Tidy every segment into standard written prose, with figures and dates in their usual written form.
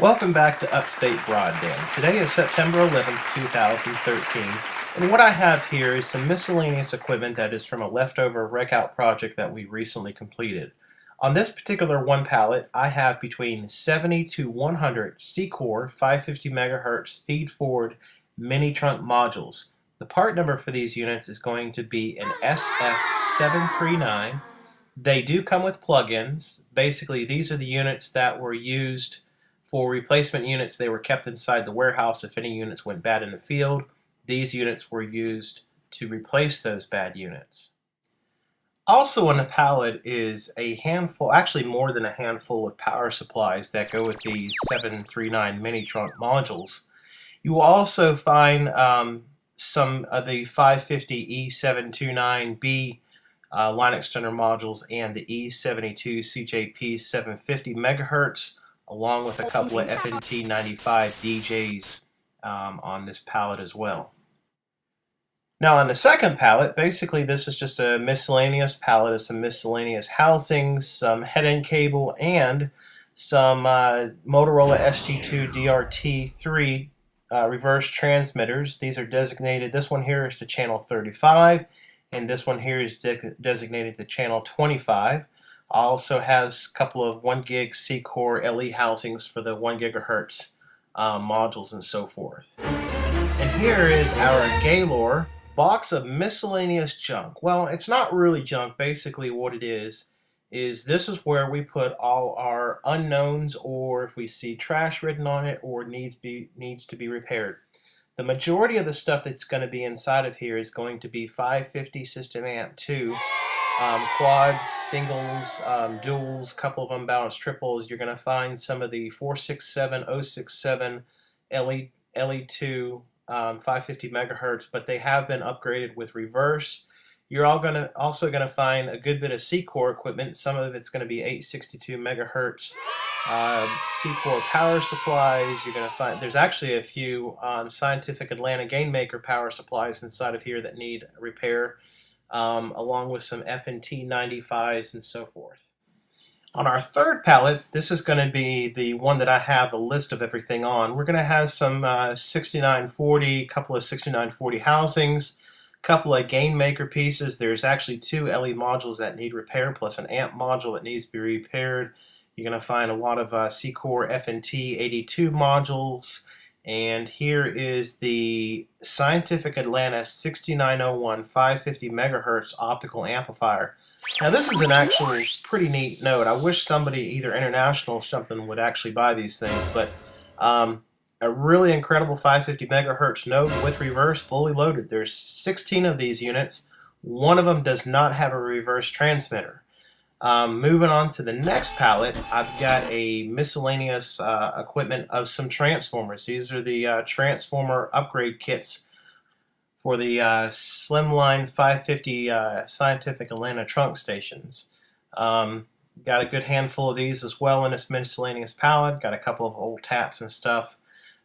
Welcome back to Upstate Broadband. Today is September 11th, 2013, and what I have here is some miscellaneous equipment that is from a leftover wreck-out project that we recently completed. On this particular one pallet, I have between 70 to 100 C-Core 550 MHz feed-forward mini-trunk modules. The part number for these units is going to be an SF739. They do come with plugins. Basically, these are the units that were used for replacement units. They were kept inside the warehouse if any units went bad in the field. These units were used to replace those bad units. Also on the pallet is a handful, actually more than a handful of power supplies that go with these 739 mini trunk modules. You will also find some of the 550 E729B line extender modules and the E72 CJP 750 MHz, along with a couple of FNT 95 DJs on this pallet as well. Now on the second pallet, basically this is just a miscellaneous pallet of some miscellaneous housings, some head-end cable, and some Motorola SG2 DRT3 reverse transmitters. These are designated, this one here is to channel 35, and this one here is designated to channel 25. Also has a couple of 1 gig C-Core LE housings for the 1 gigahertz modules and so forth. And here is our Gaylord box of miscellaneous junk. Well, it's not really junk. Basically what it is this is where we put all our unknowns, or if we see trash written on it or needs to be repaired. The majority of the stuff that's going to be inside of here is going to be 550 system amp 2. Quads, singles, duals, couple of unbalanced triples. You're going to find some of the 467, 067 LE2 550 megahertz, but they have been upgraded with reverse. You're also going to find a good bit of C-Core equipment. Some of it's going to be 862 megahertz C-Core power supplies. You're going to find there's actually a few Scientific Atlanta Gainmaker power supplies inside of here that need repair. Along with some FNT 95s and so forth. On our third pallet, this is going to be the one that I have a list of everything on. We're going to have some 6940, couple of 6940 housings, couple of Gainmaker pieces. There's actually 2 LE modules that need repair, plus an amp module that needs to be repaired. You're going to find a lot of C-Core FNT 82 modules. And here is the Scientific Atlanta 6901 550 megahertz optical amplifier. Now this is an actually pretty neat node. I wish somebody, either international or something, would actually buy these things, but a really incredible 550 megahertz node with reverse, fully loaded. There's 16 of these units. One of them does not have a reverse transmitter. Moving on to the next pallet, I've got a miscellaneous equipment of some transformers. These are the transformer upgrade kits for the Slimline 550 Scientific Atlanta trunk stations. Got a good handful of these as well in this miscellaneous pallet. Got a couple of old taps and stuff.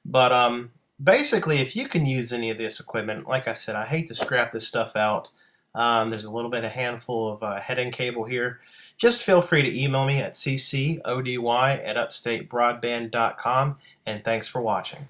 But basically, if you can use any of this equipment, like I said, I hate to scrap this stuff out. There's a little bit, a handful of head-end cable here. Just feel free to email me at ccody@upstatebroadband.com, and thanks for watching.